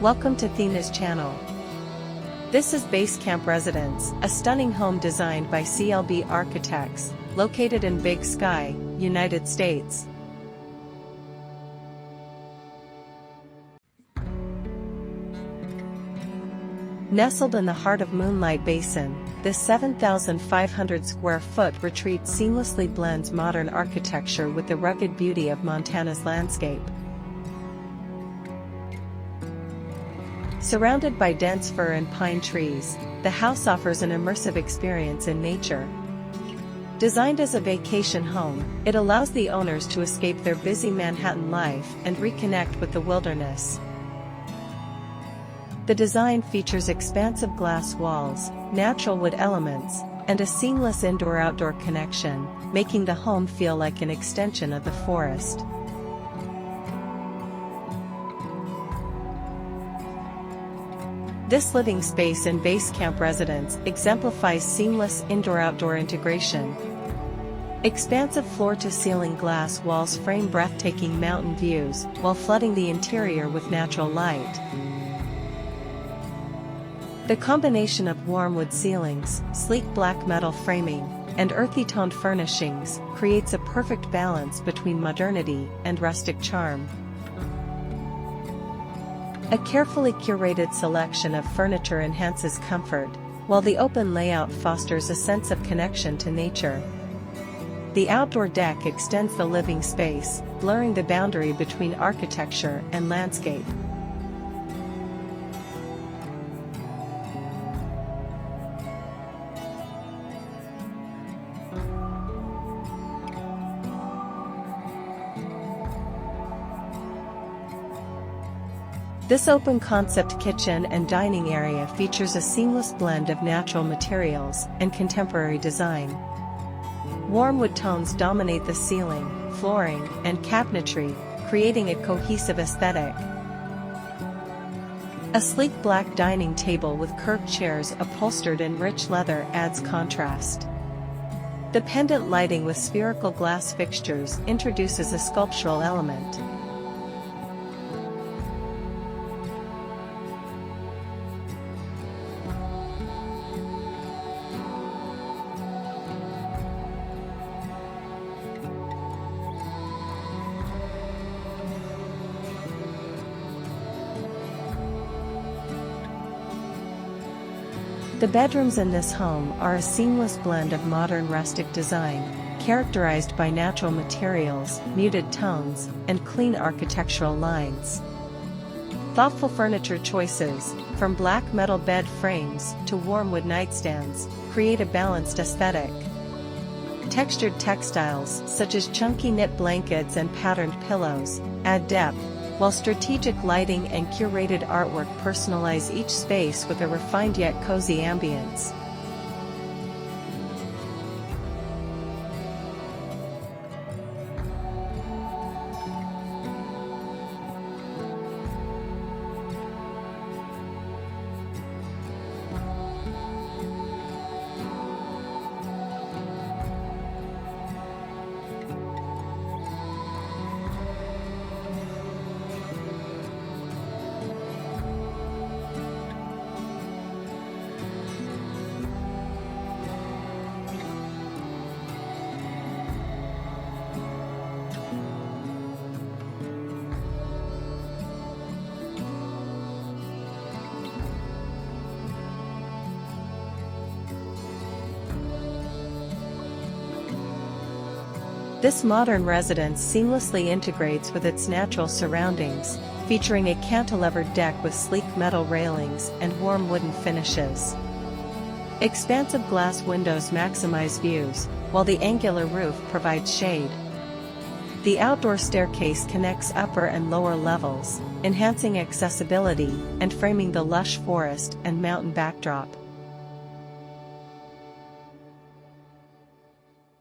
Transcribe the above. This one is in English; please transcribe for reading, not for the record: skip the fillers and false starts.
Welcome to Thena's channel. This is Basecamp Residence, a stunning home designed by CLB Architects, located in Big Sky, United States. Nestled in the heart of Moonlight Basin, this 7,500 square foot retreat seamlessly blends modern architecture with the rugged beauty of Montana's landscape. Surrounded by dense fir and pine trees, the house offers an immersive experience in nature. Designed as a vacation home, it allows the owners to escape their busy Manhattan life and reconnect with the wilderness. The design features expansive glass walls, natural wood elements, and a seamless indoor-outdoor connection, making the home feel like an extension of the forest. This living space in Basecamp Residence exemplifies seamless indoor-outdoor integration. Expansive floor-to-ceiling glass walls frame breathtaking mountain views, while flooding the interior with natural light. The combination of warm wood ceilings, sleek black metal framing, and earthy-toned furnishings creates a perfect balance between modernity and rustic charm. A carefully curated selection of furniture enhances comfort, while the open layout fosters a sense of connection to nature. The outdoor deck extends the living space, blurring the boundary between architecture and landscape. This open-concept kitchen and dining area features a seamless blend of natural materials and contemporary design. Warm wood tones dominate the ceiling, flooring, and cabinetry, creating a cohesive aesthetic. A sleek black dining table with curved chairs upholstered in rich leather adds contrast. The pendant lighting with spherical glass fixtures introduces a sculptural element. The bedrooms in this home are a seamless blend of modern rustic design, characterized by natural materials, muted tones, and clean architectural lines. Thoughtful furniture choices, from black metal bed frames to warm wood nightstands, create a balanced aesthetic. Textured textiles, such as chunky knit blankets and patterned pillows, add depth, while strategic lighting and curated artwork personalize each space with a refined yet cozy ambience. This modern residence seamlessly integrates with its natural surroundings, featuring a cantilevered deck with sleek metal railings and warm wooden finishes. Expansive glass windows maximize views, while the angular roof provides shade. The outdoor staircase connects upper and lower levels, enhancing accessibility and framing the lush forest and mountain backdrop.